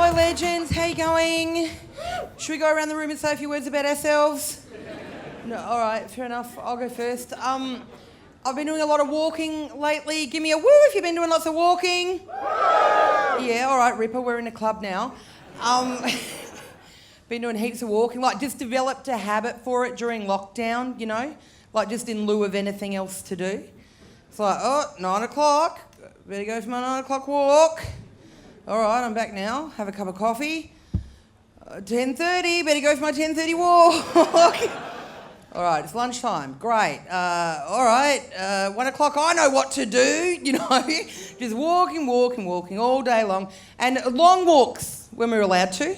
Hello, legends. How you going? Should we go around the room and say a few words about ourselves? No, all right, fair enough. I'll go first. I've been doing a lot of walking lately. Give me a woo if you've been doing lots of walking. Yeah, all right, Ripper, we're in a club now. Been doing heaps of walking, like just developed a habit for it during lockdown, you know, like just in lieu of anything else to do. It's like, 9 o'clock, better go for my 9 o'clock walk. All right, I'm back now, have a cup of coffee. 10:30, better go for my 10:30 walk. All right, it's lunchtime, great. All right, 1 o'clock, I know what to do, you know, just walking all day long. And long walks when we were allowed to,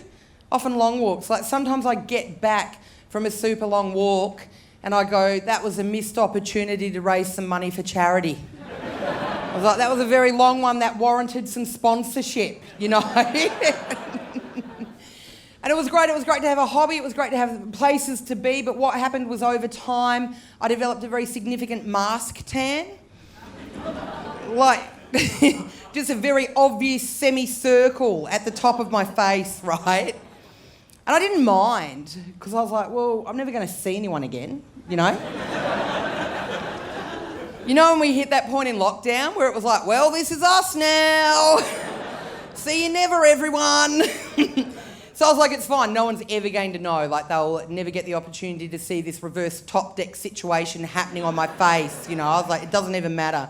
often long walks. Like sometimes I get back from a super long walk and I go, that was a missed opportunity to raise some money for charity. I was like, that was a very long one that warranted some sponsorship, you know. And it was great to have a hobby, it was great to have places to be, but what happened was over time, I developed a very significant mask tan. Like, just a very obvious semicircle at the top of my face, right? And I didn't mind, because I was like, well, I'm never going to see anyone again, you know? You know when we hit that point in lockdown where it was like, well, this is us now. See you never, everyone. So I was like, it's fine, no one's ever going to know. Like, they'll never get the opportunity to see this reverse top deck situation happening on my face, you know. I was like, it doesn't even matter.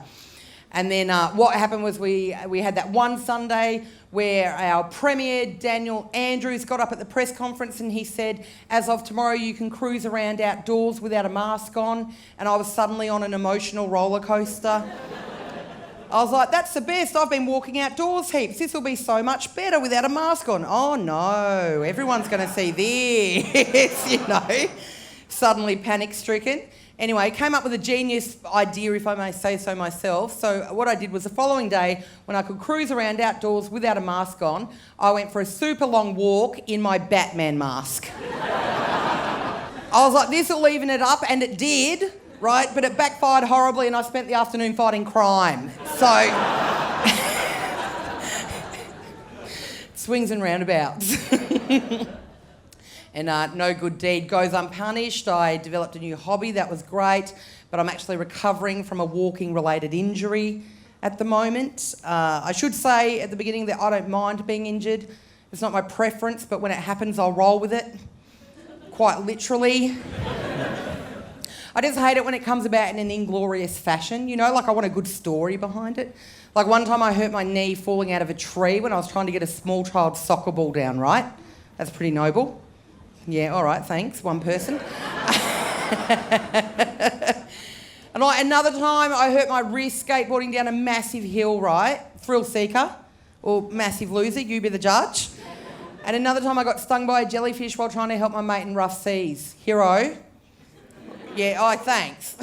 And then what happened was we had that one Sunday where our Premier, Daniel Andrews, got up at the press conference and he said, as of tomorrow, you can cruise around outdoors without a mask on. And I was suddenly on an emotional roller coaster. I was like, that's the best. I've been walking outdoors heaps. This will be so much better without a mask on. Oh, no, everyone's going to see this, you know. Suddenly panic-stricken. Anyway, came up with a genius idea, if I may say so myself. So what I did was the following day, when I could cruise around outdoors without a mask on, I went for a super long walk in my Batman mask. I was like, this will even it up, and it did. Right, but it backfired horribly and I spent the afternoon fighting crime. So, swings and roundabouts. And no good deed goes unpunished. I developed a new hobby, that was great, but I'm actually recovering from a walking-related injury at the moment. I should say at the beginning that I don't mind being injured. It's not my preference, but when it happens, I'll roll with it, quite literally. I just hate it when it comes about in an inglorious fashion, you know, like I want a good story behind it. Like one time I hurt my knee falling out of a tree when I was trying to get a small child's soccer ball down, right? That's pretty noble. Yeah, all right, thanks, one person. And another time I hurt my wrist skateboarding down a massive hill, right? Thrill seeker or massive loser, you be the judge. And another time I got stung by a jellyfish while trying to help my mate in rough seas. Hero. Yeah, thanks.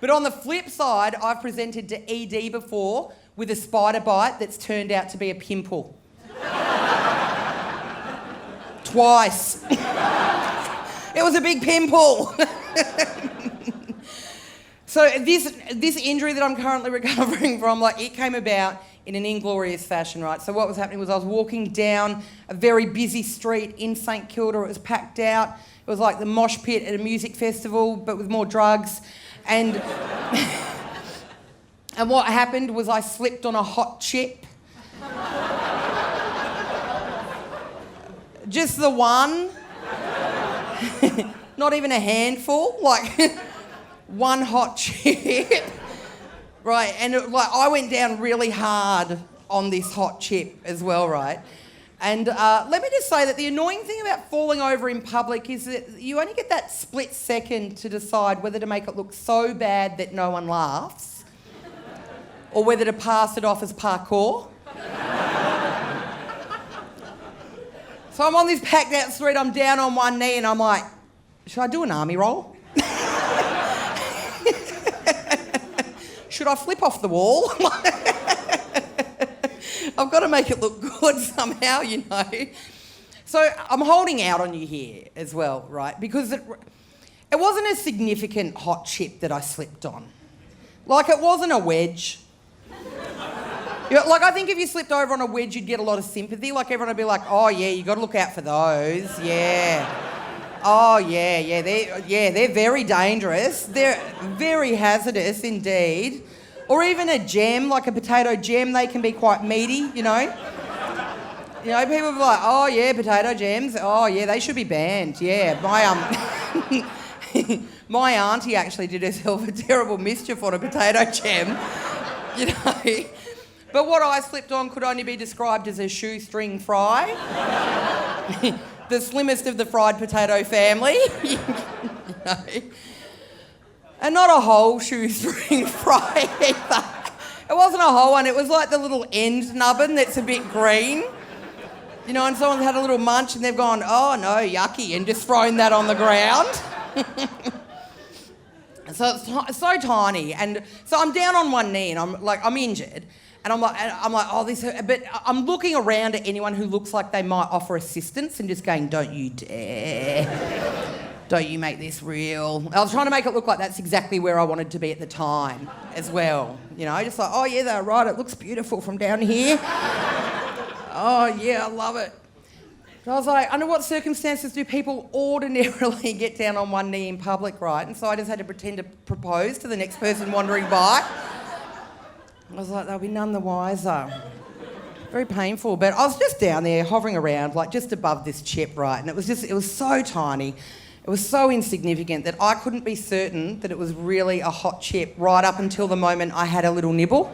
But on the flip side, I've presented to ED before with a spider bite that's turned out to be a pimple. Twice. It was a big pimple. So this injury that I'm currently recovering from, like, it came about in an inglorious fashion, right? So what was happening was I was walking down a very busy street in St Kilda. It was packed out. It was like the mosh pit at a music festival, but with more drugs. And and what happened was I slipped on a hot chip. Just the one. Not even a handful, like one hot chip. Right, and I went down really hard on this hot chip as well, right? And let me just say that the annoying thing about falling over in public is that you only get that split second to decide whether to make it look so bad that no one laughs or whether to pass it off as parkour. So I'm on this packed out street, I'm down on one knee and I'm like, should I do an army roll? Should I flip off the wall? I've got to make it look good somehow, you know. So I'm holding out on you here as well, right? Because it wasn't a significant hot chip that I slipped on. Like, it wasn't a wedge. Like, I think if you slipped over on a wedge, you'd get a lot of sympathy. Like, everyone would be like, oh, yeah, you got to look out for those. Yeah. Oh, yeah. They're very dangerous. They're very hazardous indeed. Or even a gem, like a potato gem, they can be quite meaty, you know. You know, people be like, oh, yeah, potato gems. Oh, yeah, they should be banned. Yeah, my auntie actually did herself a terrible mischief on a potato gem, you know. But what I slipped on could only be described as a shoestring fry. The slimmest of the fried potato family. You know. And not a whole shoestring fry either. It wasn't a whole one, it was like the little end nubbin that's a bit green. You know, and someone's had a little munch and they've gone, oh no, yucky, and just thrown that on the ground. So it's so tiny, and so I'm down on one knee and I'm injured. And I'm like, oh, this. But I'm looking around at anyone who looks like they might offer assistance and just going, don't you dare. Don't you make this real. I was trying to make it look like that's exactly where I wanted to be at the time as well. You know, just like, oh, yeah, they're right. It looks beautiful from down here. Oh, yeah, I love it. So I was like, under what circumstances do people ordinarily get down on one knee in public, right? And so I just had to pretend to propose to the next person wandering by. I was like, they'll be none the wiser. Very painful, but I was just down there hovering around, like just above this chip, right? And it was so tiny, it was so insignificant that I couldn't be certain that it was really a hot chip right up until the moment I had a little nibble.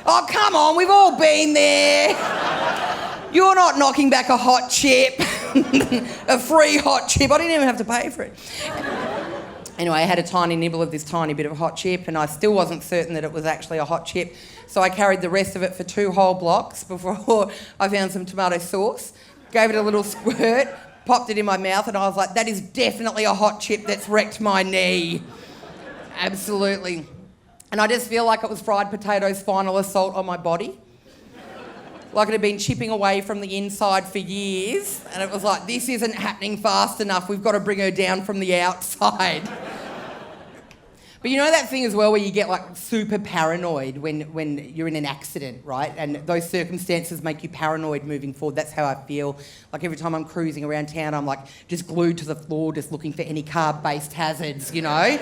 Oh, come on, we've all been there. You're not knocking back a hot chip, a free hot chip. I didn't even have to pay for it. Anyway, I had a tiny nibble of this tiny bit of hot chip and I still wasn't certain that it was actually a hot chip. So I carried the rest of it for 2 whole blocks before I found some tomato sauce, gave it a little squirt, popped it in my mouth, and I was like, that is definitely a hot chip that's wrecked my knee. Absolutely. And I just feel like it was fried potato's final assault on my body. Like it had been chipping away from the inside for years, and it was like, this isn't happening fast enough, we've got to bring her down from the outside. But you know that thing as well where you get like super paranoid when you're in an accident, right? And those circumstances make you paranoid moving forward. That's how I feel. Like every time I'm cruising around town, I'm like just glued to the floor, just looking for any carb-based hazards, you know?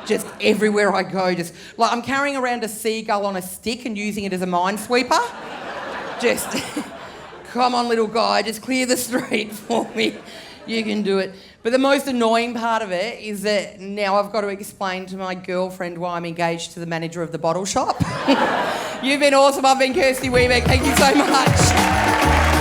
Just everywhere I go, just like I'm carrying around a seagull on a stick and using it as a minesweeper. Just, come on, little guy, just clear the street for me. You can do it. But the most annoying part of it is that now I've got to explain to my girlfriend why I'm engaged to the manager of the bottle shop. You've been awesome. I've been Kirsty Webeck. Thank you so much.